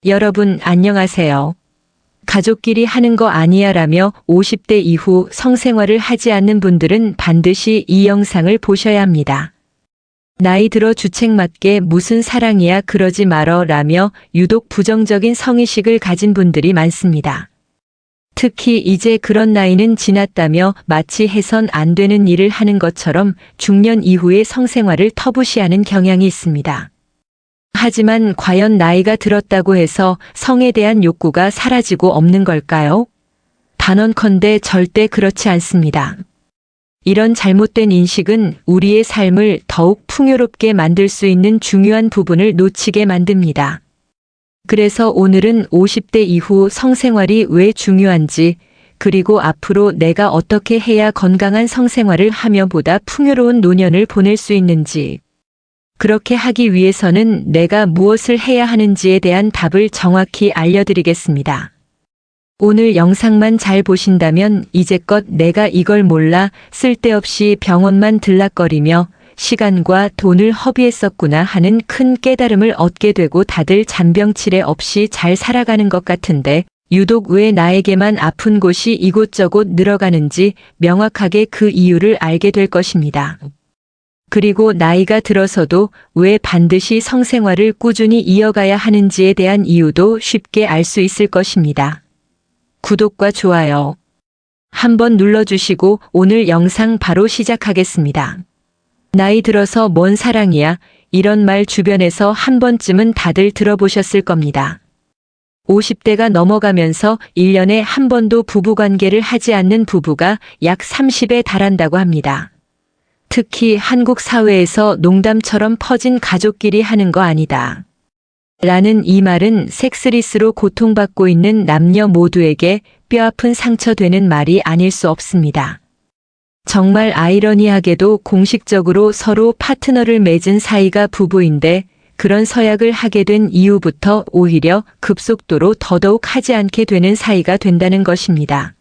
여러분 안녕하세요. 가족끼리 하는 거 아니야 라며 50대 이후 성생활을 하지 않는 분들은 반드시 이 영상을 보셔야 합니다. 나이 들어 주책맞게 무슨 사랑이야 그러지 말어 라며 유독 부정적인 성의식을 가진 분들이 많습니다. 특히 이제 그런 나이는 지났다며 마치 해선 안 되는 일을 하는 것처럼 중년 이후의 성생활을 터부시하는 경향이 있습니다. 하지만 과연 나이가 들었다고 해서 성에 대한 욕구가 사라지고 없는 걸까요? 단언컨대 절대 그렇지 않습니다. 이런 잘못된 인식은 우리의 삶을 더욱 풍요롭게 만들 수 있는 중요한 부분을 놓치게 만듭니다. 그래서 오늘은 50대 이후 성생활이 왜 중요한지, 그리고 앞으로 내가 어떻게 해야 건강한 성생활을 하며 보다 풍요로운 노년을 보낼 수 있는지, 그렇게 하기 위해서는 내가 무엇을 해야 하는지에 대한 답을 정확히 알려드리겠습니다. 오늘 영상만 잘 보신다면 이제껏 내가 이걸 몰라 쓸데없이 병원만 들락거리며 시간과 돈을 허비했었구나 하는 큰 깨달음을 얻게 되고 다들 잔병치레 없이 잘 살아가는 것 같은데 유독 왜 나에게만 아픈 곳이 이곳저곳 늘어가는지 명확하게 그 이유를 알게 될 것입니다. 그리고 나이가 들어서도 왜 반드시 성생활을 꾸준히 이어가야 하는지에 대한 이유도 쉽게 알 수 있을 것입니다. 구독과 좋아요 한번 눌러주시고 오늘 영상 바로 시작하겠습니다. 나이 들어서 뭔 사랑이야 이런 말 주변에서 한 번쯤은 다들 들어보셨을 겁니다. 50대가 넘어가면서 1년에 한 번도 부부관계를 하지 않는 부부가 약 30에 달한다고 합니다. 특히 한국 사회에서 농담처럼 퍼진 가족끼리 하는 거 아니다. 라는 이 말은 섹스리스로 고통받고 있는 남녀 모두에게 뼈아픈 상처되는 말이 아닐 수 없습니다. 정말 아이러니하게도 공식적으로 서로 파트너를 맺은 사이가 부부인데 그런 서약을 하게 된 이후부터 오히려 급속도로 더더욱 하지 않게 되는 사이가 된다는 것입니다.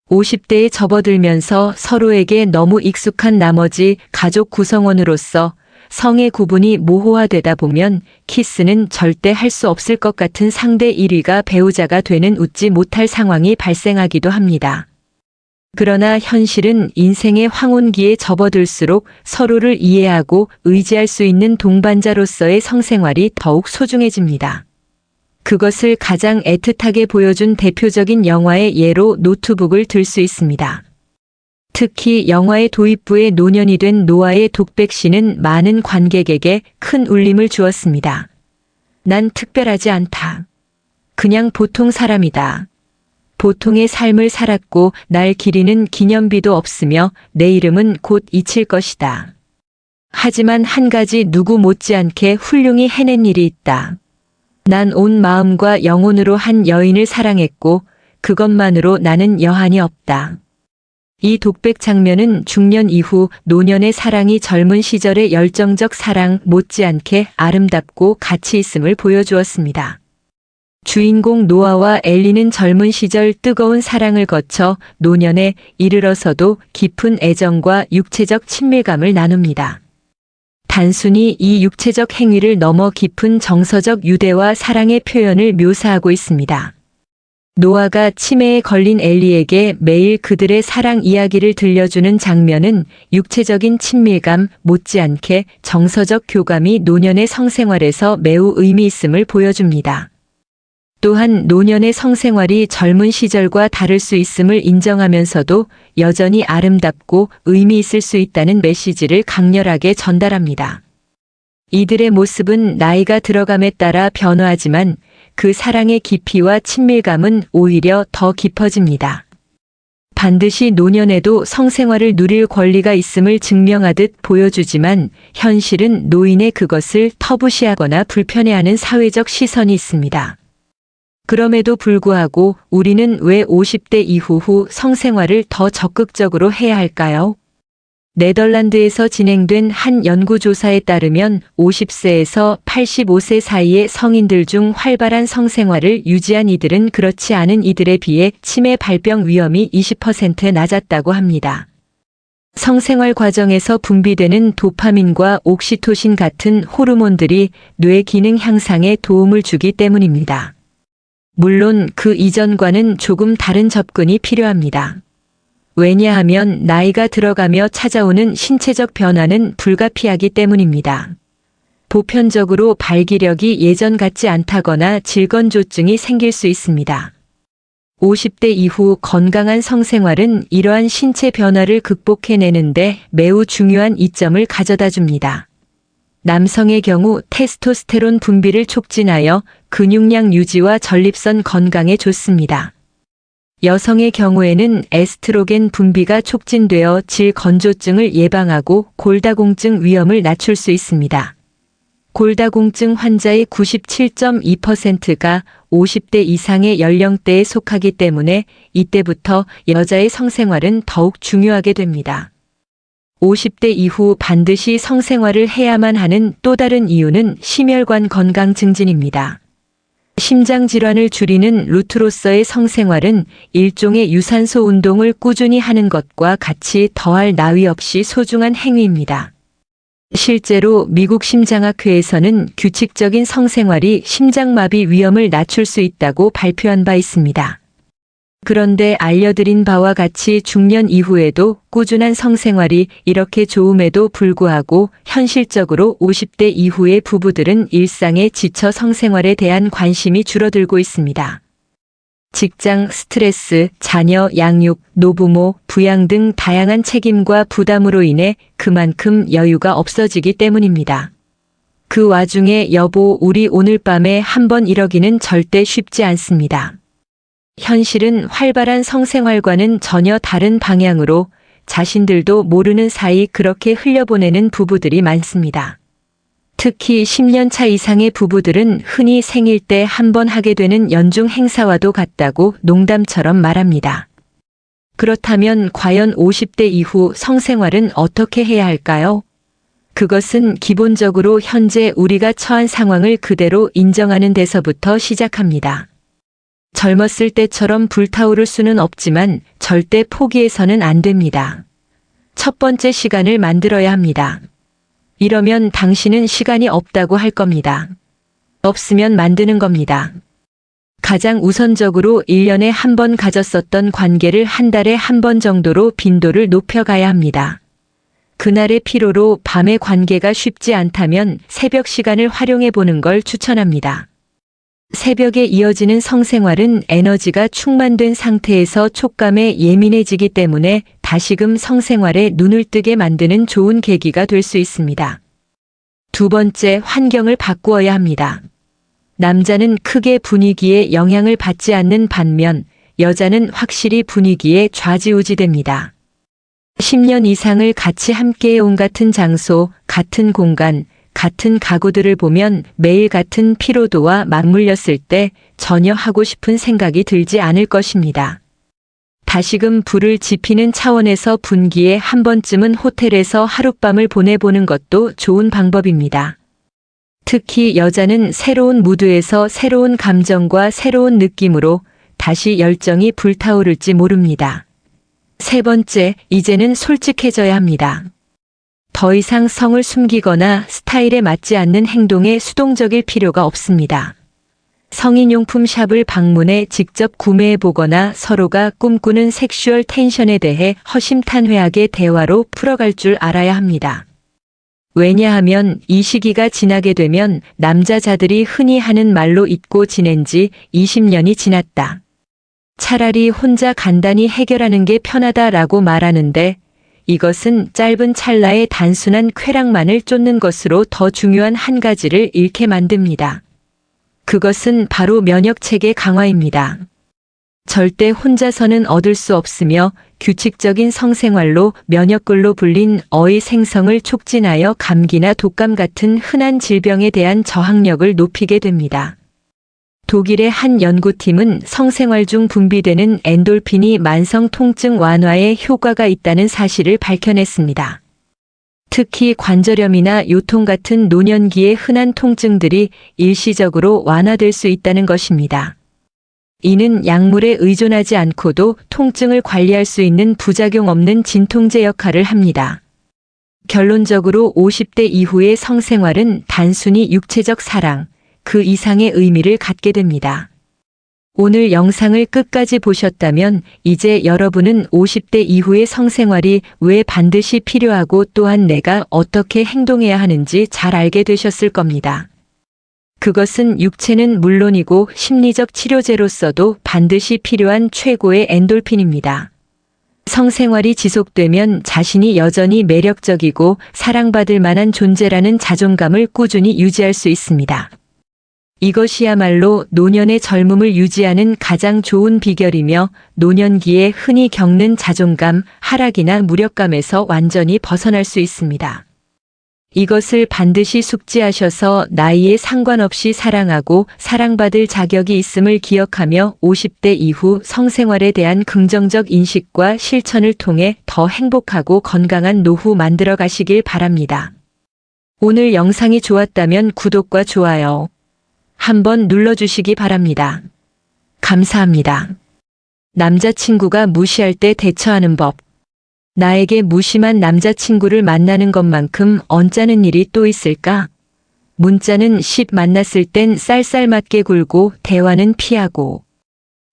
50대에 접어들면서 서로에게 너무 익숙한 나머지 가족 구성원으로서 성의 구분이 모호화되다 보면 키스는 절대 할 수 없을 것 같은 상대 1위가 배우자가 되는 웃지 못할 상황이 발생하기도 합니다. 그러나 현실은 인생의 황혼기에 접어들수록 서로를 이해하고 의지할 수 있는 동반자로서의 성생활이 더욱 소중해집니다. 그것을 가장 애틋하게 보여준 대표적인 영화의 예로 노트북을 들 수 있습니다. 특히 영화의 도입부에 노년이 된 노아의 독백신은 많은 관객에게 큰 울림을 주었습니다. 난 특별하지 않다. 그냥 보통 사람이다. 보통의 삶을 살았고 날 기리는 기념비도 없으며 내 이름은 곧 잊힐 것이다. 하지만 한 가지 누구 못지않게 훌륭히 해낸 일이 있다. 난 온 마음과 영혼으로 한 여인을 사랑했고 그것만으로 나는 여한이 없다. 이 독백 장면은 중년 이후 노년의 사랑이 젊은 시절의 열정적 사랑 못지않게 아름답고 가치 있음을 보여주었습니다. 주인공 노아와 엘리는 젊은 시절 뜨거운 사랑을 거쳐 노년에 이르러서도 깊은 애정과 육체적 친밀감을 나눕니다. 단순히 이 육체적 행위를 넘어 깊은 정서적 유대와 사랑의 표현을 묘사하고 있습니다. 노아가 치매에 걸린 엘리에게 매일 그들의 사랑 이야기를 들려주는 장면은 육체적인 친밀감 못지않게 정서적 교감이 노년의 성생활에서 매우 의미 있음을 보여줍니다. 또한 노년의 성생활이 젊은 시절과 다를 수 있음을 인정하면서도 여전히 아름답고 의미 있을 수 있다는 메시지를 강렬하게 전달합니다. 이들의 모습은 나이가 들어감에 따라 변화하지만 그 사랑의 깊이와 친밀감은 오히려 더 깊어집니다. 반드시 노년에도 성생활을 누릴 권리가 있음을 증명하듯 보여주지만 현실은 노인의 그것을 터부시하거나 불편해하는 사회적 시선이 있습니다. 그럼에도 불구하고 우리는 왜 50대 이후 후 성생활을 더 적극적으로 해야 할까요? 네덜란드에서 진행된 한 연구조사에 따르면 50세에서 85세 사이의 성인들 중 활발한 성생활을 유지한 이들은 그렇지 않은 이들에 비해 치매 발병 위험이 20% 낮았다고 합니다. 성생활 과정에서 분비되는 도파민과 옥시토신 같은 호르몬들이 뇌 기능 향상에 도움을 주기 때문입니다. 물론 그 이전과는 조금 다른 접근이 필요합니다. 왜냐하면 나이가 들어가며 찾아오는 신체적 변화는 불가피하기 때문입니다. 보편적으로 발기력이 예전 같지 않다거나 질건조증이 생길 수 있습니다. 50대 이후 건강한 성생활은 이러한 신체 변화를 극복해내는데 매우 중요한 이점을 가져다 줍니다. 남성의 경우 테스토스테론 분비를 촉진하여 근육량 유지와 전립선 건강에 좋습니다. 여성의 경우에는 에스트로겐 분비가 촉진되어 질건조증을 예방하고 골다공증 위험을 낮출 수 있습니다. 골다공증 환자의 97.2%가 50대 이상의 연령대에 속하기 때문에 이때부터 여자의 성생활은 더욱 중요하게 됩니다. 50대 이후 반드시 성생활을 해야만 하는 또 다른 이유는 심혈관 건강 증진입니다. 심장 질환을 줄이는 루트로서의 성생활은 일종의 유산소 운동을 꾸준히 하는 것과 같이 더할 나위 없이 소중한 행위입니다. 실제로 미국 심장학회에서는 규칙적인 성생활이 심장마비 위험을 낮출 수 있다고 발표한 바 있습니다. 그런데 알려드린 바와 같이 중년 이후에도 꾸준한 성생활이 이렇게 좋음에도 불구하고 현실적으로 50대 이후의 부부들은 일상에 지쳐 성생활에 대한 관심이 줄어들고 있습니다. 직장 스트레스, 자녀 양육, 노부모, 부양 등 다양한 책임과 부담으로 인해 그만큼 여유가 없어지기 때문입니다. 그 와중에 여보, 우리 오늘 밤에 한번 이러기는 절대 쉽지 않습니다. 현실은 활발한 성생활과는 전혀 다른 방향으로 자신들도 모르는 사이 그렇게 흘려보내는 부부들이 많습니다. 특히 10년 차 이상의 부부들은 흔히 생일 때 한 번 하게 되는 연중 행사와도 같다고 농담처럼 말합니다. 그렇다면 과연 50대 이후 성생활은 어떻게 해야 할까요? 그것은 기본적으로 현재 우리가 처한 상황을 그대로 인정하는 데서부터 시작합니다. 젊었을 때처럼 불타오를 수는 없지만 절대 포기해서는 안 됩니다. 첫 번째 시간을 만들어야 합니다. 이러면 당신은 시간이 없다고 할 겁니다. 없으면 만드는 겁니다. 가장 우선적으로 1년에 한 번 가졌었던 관계를 한 달에 한 번 정도로 빈도를 높여가야 합니다. 그날의 피로로 밤의 관계가 쉽지 않다면 새벽 시간을 활용해 보는 걸 추천합니다. 새벽에 이어지는 성생활은 에너지가 충만된 상태에서 촉감에 예민해지기 때문에 다시금 성생활에 눈을 뜨게 만드는 좋은 계기가 될 수 있습니다. 두 번째, 환경을 바꾸어야 합니다. 남자는 크게 분위기에 영향을 받지 않는 반면 여자는 확실히 분위기에 좌지우지됩니다. 10년 이상을 같이 함께해온 같은 장소, 같은 공간, 같은 가구들을 보면 매일 같은 피로도와 맞물렸을 때 전혀 하고 싶은 생각이 들지 않을 것입니다. 다시금 불을 지피는 차원에서 분기에 한 번쯤은 호텔에서 하룻밤을 보내보는 것도 좋은 방법입니다. 특히 여자는 새로운 무드에서 새로운 감정과 새로운 느낌으로 다시 열정이 불타오를지 모릅니다. 세 번째, 이제는 솔직해져야 합니다. 더 이상 성을 숨기거나 스타일에 맞지 않는 행동에 수동적일 필요가 없습니다. 성인용품 샵을 방문해 직접 구매해 보거나 서로가 꿈꾸는 섹슈얼 텐션에 대해 허심탄회하게 대화로 풀어갈 줄 알아야 합니다. 왜냐하면 이 시기가 지나게 되면 남자자들이 흔히 하는 말로 잊고 지낸 지 20년이 지났다. 차라리 혼자 간단히 해결하는 게 편하다라고 말하는데 이것은 짧은 찰나의 단순한 쾌락만을 쫓는 것으로 더 중요한 한 가지를 잃게 만듭니다. 그것은 바로 면역체계 강화입니다. 절대 혼자서는 얻을 수 없으며 규칙적인 성생활로 면역글로 불린 어의 생성을 촉진하여 감기나 독감 같은 흔한 질병에 대한 저항력을 높이게 됩니다. 독일의 한 연구팀은 성생활 중 분비되는 엔돌핀이 만성 통증 완화에 효과가 있다는 사실을 밝혀냈습니다. 특히 관절염이나 요통 같은 노년기의 흔한 통증들이 일시적으로 완화될 수 있다는 것입니다. 이는 약물에 의존하지 않고도 통증을 관리할 수 있는 부작용 없는 진통제 역할을 합니다. 결론적으로 50대 이후의 성생활은 단순히 육체적 사랑, 그 이상의 의미를 갖게 됩니다. 오늘 영상을 끝까지 보셨다면 이제 여러분은 50대 이후의 성생활이 왜 반드시 필요하고 또한 내가 어떻게 행동해야 하는지 잘 알게 되셨을 겁니다. 그것은 육체는 물론이고 심리적 치료제로서도 반드시 필요한 최고의 엔돌핀입니다. 성생활이 지속되면 자신이 여전히 매력적이고 사랑받을 만한 존재라는 자존감을 꾸준히 유지할 수 있습니다. 이것이야말로 노년의 젊음을 유지하는 가장 좋은 비결이며 노년기에 흔히 겪는 자존감, 하락이나 무력감에서 완전히 벗어날 수 있습니다. 이것을 반드시 숙지하셔서 나이에 상관없이 사랑하고 사랑받을 자격이 있음을 기억하며 50대 이후 성생활에 대한 긍정적 인식과 실천을 통해 더 행복하고 건강한 노후 만들어 가시길 바랍니다. 오늘 영상이 좋았다면 구독과 좋아요 한번 눌러주시기 바랍니다. 감사합니다. 남자친구가 무시할 때 대처하는 법. 나에게 무심한 남자친구를 만나는 것만큼 언짢은 일이 또 있을까? 문자는 10 만났을 땐 쌀쌀맞게 굴고 대화는 피하고.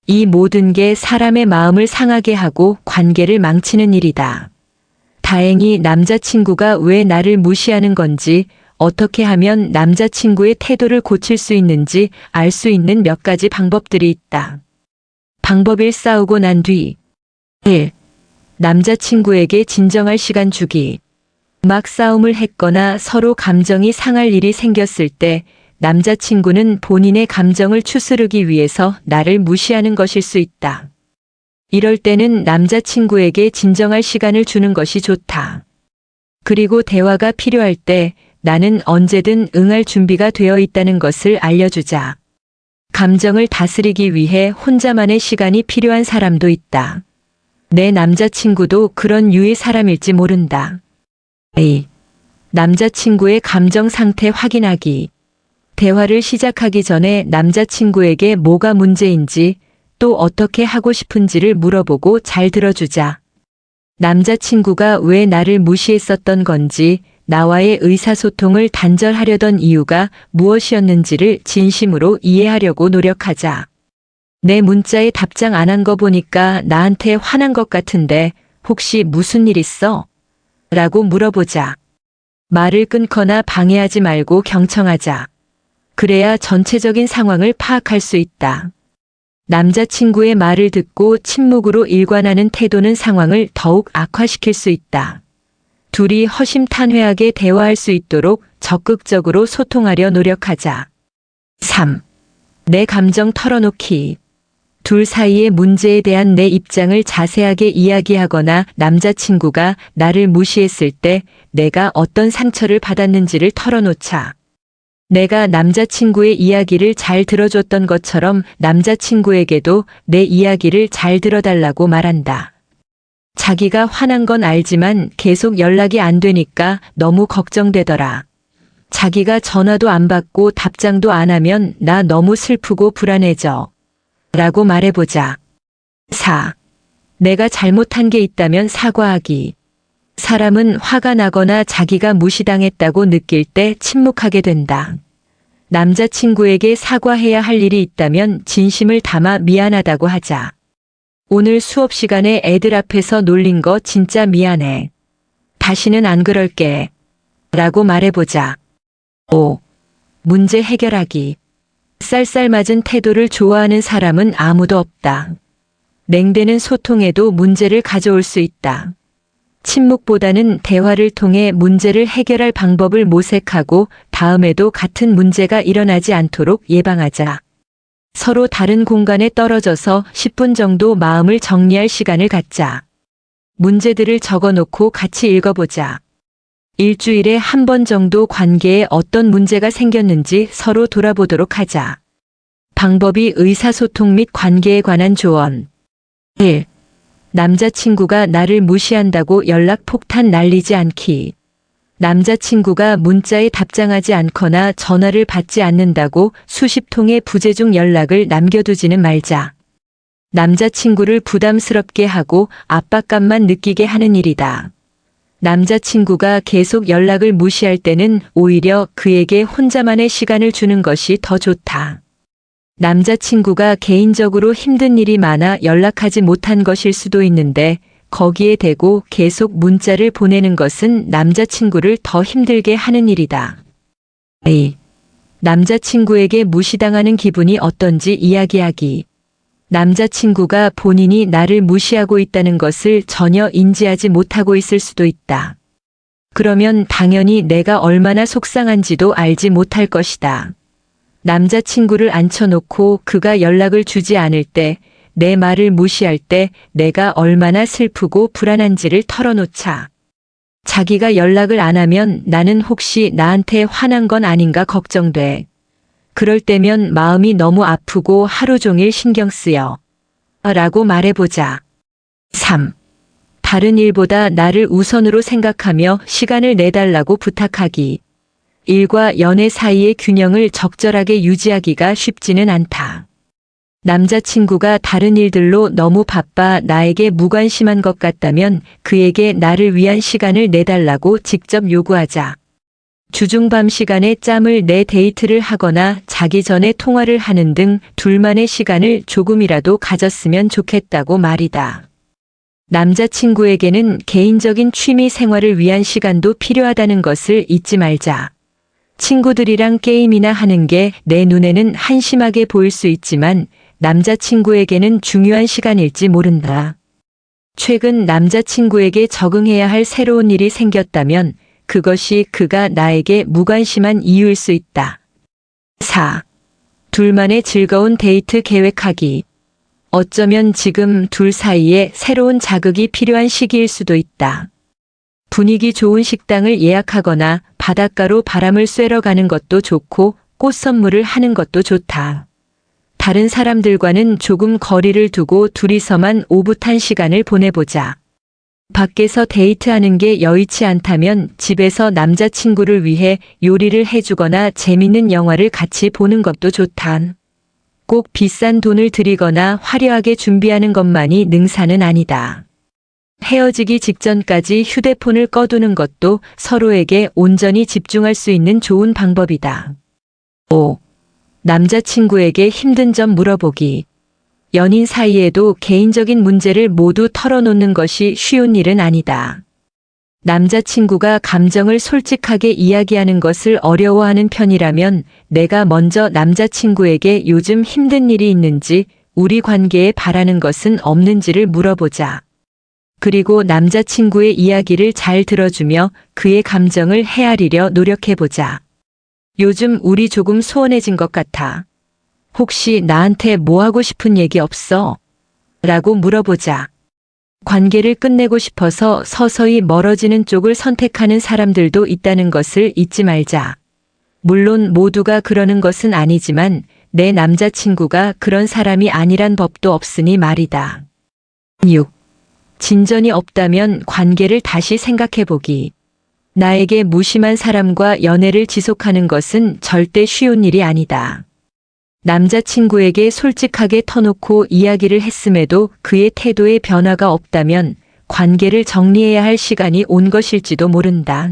이 모든 게 사람의 마음을 상하게 하고 관계를 망치는 일이다. 다행히 남자친구가 왜 나를 무시하는 건지, 어떻게 하면 남자친구의 태도를 고칠 수 있는지 알 수 있는 몇 가지 방법들이 있다. 방법 1. 싸우고 난 뒤. 1. 남자친구에게 진정할 시간 주기. 막 싸움을 했거나 서로 감정이 상할 일이 생겼을 때 남자친구는 본인의 감정을 추스르기 위해서 나를 무시하는 것일 수 있다. 이럴 때는 남자친구에게 진정할 시간을 주는 것이 좋다. 그리고 대화가 필요할 때 나는 언제든 응할 준비가 되어 있다는 것을 알려주자. 감정을 다스리기 위해 혼자만의 시간이 필요한 사람도 있다. 내 남자친구도 그런 유의 사람일지 모른다. A. 남자친구의 감정 상태 확인하기. 대화를 시작하기 전에 남자친구에게 뭐가 문제인지 또 어떻게 하고 싶은지를 물어보고 잘 들어주자. 남자친구가 왜 나를 무시했었던 건지, 나와의 의사소통을 단절하려던 이유가 무엇이었는지를 진심으로 이해하려고 노력하자. 내 문자에 답장 안 한 거 보니까 나한테 화난 것 같은데 혹시 무슨 일 있어? 라고 물어보자. 말을 끊거나 방해하지 말고 경청하자. 그래야 전체적인 상황을 파악할 수 있다. 남자친구의 말을 듣고 침묵으로 일관하는 태도는 상황을 더욱 악화시킬 수 있다. 둘이 허심탄회하게 대화할 수 있도록 적극적으로 소통하려 노력하자. 3. 내 감정 털어놓기. 둘 사이의 문제에 대한 내 입장을 자세하게 이야기하거나 남자친구가 나를 무시했을 때 내가 어떤 상처를 받았는지를 털어놓자. 내가 남자친구의 이야기를 잘 들어줬던 것처럼 남자친구에게도 내 이야기를 잘 들어달라고 말한다. 자기가 화난 건 알지만 계속 연락이 안 되니까 너무 걱정되더라. 자기가 전화도 안 받고 답장도 안 하면 나 너무 슬프고 불안해져. 라고 말해보자. 4. 내가 잘못한 게 있다면 사과하기. 사람은 화가 나거나 자기가 무시당했다고 느낄 때 침묵하게 된다. 남자친구에게 사과해야 할 일이 있다면 진심을 담아 미안하다고 하자. 오늘 수업 시간에 애들 앞에서 놀린 거 진짜 미안해. 다시는 안 그럴게. 라고 말해보자. 5. 문제 해결하기. 쌀쌀맞은 태도를 좋아하는 사람은 아무도 없다. 냉대는 소통에도 문제를 가져올 수 있다. 침묵보다는 대화를 통해 문제를 해결할 방법을 모색하고 다음에도 같은 문제가 일어나지 않도록 예방하자. 서로 다른 공간에 떨어져서 10분 정도 마음을 정리할 시간을 갖자. 문제들을 적어놓고 같이 읽어보자. 일주일에 한 번 정도 관계에 어떤 문제가 생겼는지 서로 돌아보도록 하자. 방법이 의사소통 및 관계에 관한 조언. 1. 남자친구가 나를 무시한다고 연락 폭탄 날리지 않기. 남자친구가 문자에 답장하지 않거나 전화를 받지 않는다고 수십 통의 부재중 연락을 남겨두지는 말자. 남자친구를 부담스럽게 하고 압박감만 느끼게 하는 일이다. 남자친구가 계속 연락을 무시할 때는 오히려 그에게 혼자만의 시간을 주는 것이 더 좋다. 남자친구가 개인적으로 힘든 일이 많아 연락하지 못한 것일 수도 있는데 거기에 대고 계속 문자를 보내는 것은 남자친구를 더 힘들게 하는 일이다. A. 남자친구에게 무시당하는 기분이 어떤지 이야기하기. 남자친구가 본인이 나를 무시하고 있다는 것을 전혀 인지하지 못하고 있을 수도 있다. 그러면 당연히 내가 얼마나 속상한지도 알지 못할 것이다. 남자친구를 앉혀놓고 그가 연락을 주지 않을 때, 내 말을 무시할 때 내가 얼마나 슬프고 불안한지를 털어놓자. 자기가 연락을 안 하면 나는 혹시 나한테 화난 건 아닌가 걱정돼. 그럴 때면 마음이 너무 아프고 하루 종일 신경 쓰여. 라고 말해보자. 3. 다른 일보다 나를 우선으로 생각하며 시간을 내달라고 부탁하기. 일과 연애 사이의 균형을 적절하게 유지하기가 쉽지는 않다. 남자친구가 다른 일들로 너무 바빠 나에게 무관심한 것 같다면 그에게 나를 위한 시간을 내달라고 직접 요구하자. 주중 밤 시간에 짬을 내 데이트를 하거나 자기 전에 통화를 하는 등 둘만의 시간을 조금이라도 가졌으면 좋겠다고 말이다. 남자친구에게는 개인적인 취미 생활을 위한 시간도 필요하다는 것을 잊지 말자. 친구들이랑 게임이나 하는 게 내 눈에는 한심하게 보일 수 있지만 남자친구에게는 중요한 시간일지 모른다. 최근 남자친구에게 적응해야 할 새로운 일이 생겼다면 그것이 그가 나에게 무관심한 이유일 수 있다. 4. 둘만의 즐거운 데이트 계획하기. 어쩌면 지금 둘 사이에 새로운 자극이 필요한 시기일 수도 있다. 분위기 좋은 식당을 예약하거나 바닷가로 바람을 쐬러 가는 것도 좋고 꽃 선물을 하는 것도 좋다. 다른 사람들과는 조금 거리를 두고 둘이서만 오붓한 시간을 보내보자. 밖에서 데이트하는 게 여의치 않다면 집에서 남자친구를 위해 요리를 해주거나 재밌는 영화를 같이 보는 것도 좋다. 꼭 비싼 돈을 들이거나 화려하게 준비하는 것만이 능사는 아니다. 헤어지기 직전까지 휴대폰을 꺼두는 것도 서로에게 온전히 집중할 수 있는 좋은 방법이다. 5. 남자친구에게 힘든 점 물어보기. 연인 사이에도 개인적인 문제를 모두 털어놓는 것이 쉬운 일은 아니다. 남자친구가 감정을 솔직하게 이야기하는 것을 어려워하는 편이라면 내가 먼저 남자친구에게 요즘 힘든 일이 있는지, 우리 관계에 바라는 것은 없는지를 물어보자. 그리고 남자친구의 이야기를 잘 들어주며 그의 감정을 헤아리려 노력해보자. 요즘 우리 조금 소원해진 것 같아. 혹시 나한테 뭐 하고 싶은 얘기 없어? 라고 물어보자. 관계를 끝내고 싶어서 서서히 멀어지는 쪽을 선택하는 사람들도 있다는 것을 잊지 말자. 물론 모두가 그러는 것은 아니지만 내 남자친구가 그런 사람이 아니란 법도 없으니 말이다. 6. 진전이 없다면 관계를 다시 생각해보기. 나에게 무심한 사람과 연애를 지속하는 것은 절대 쉬운 일이 아니다. 남자친구에게 솔직하게 터놓고 이야기를 했음에도 그의 태도에 변화가 없다면 관계를 정리해야 할 시간이 온 것일지도 모른다.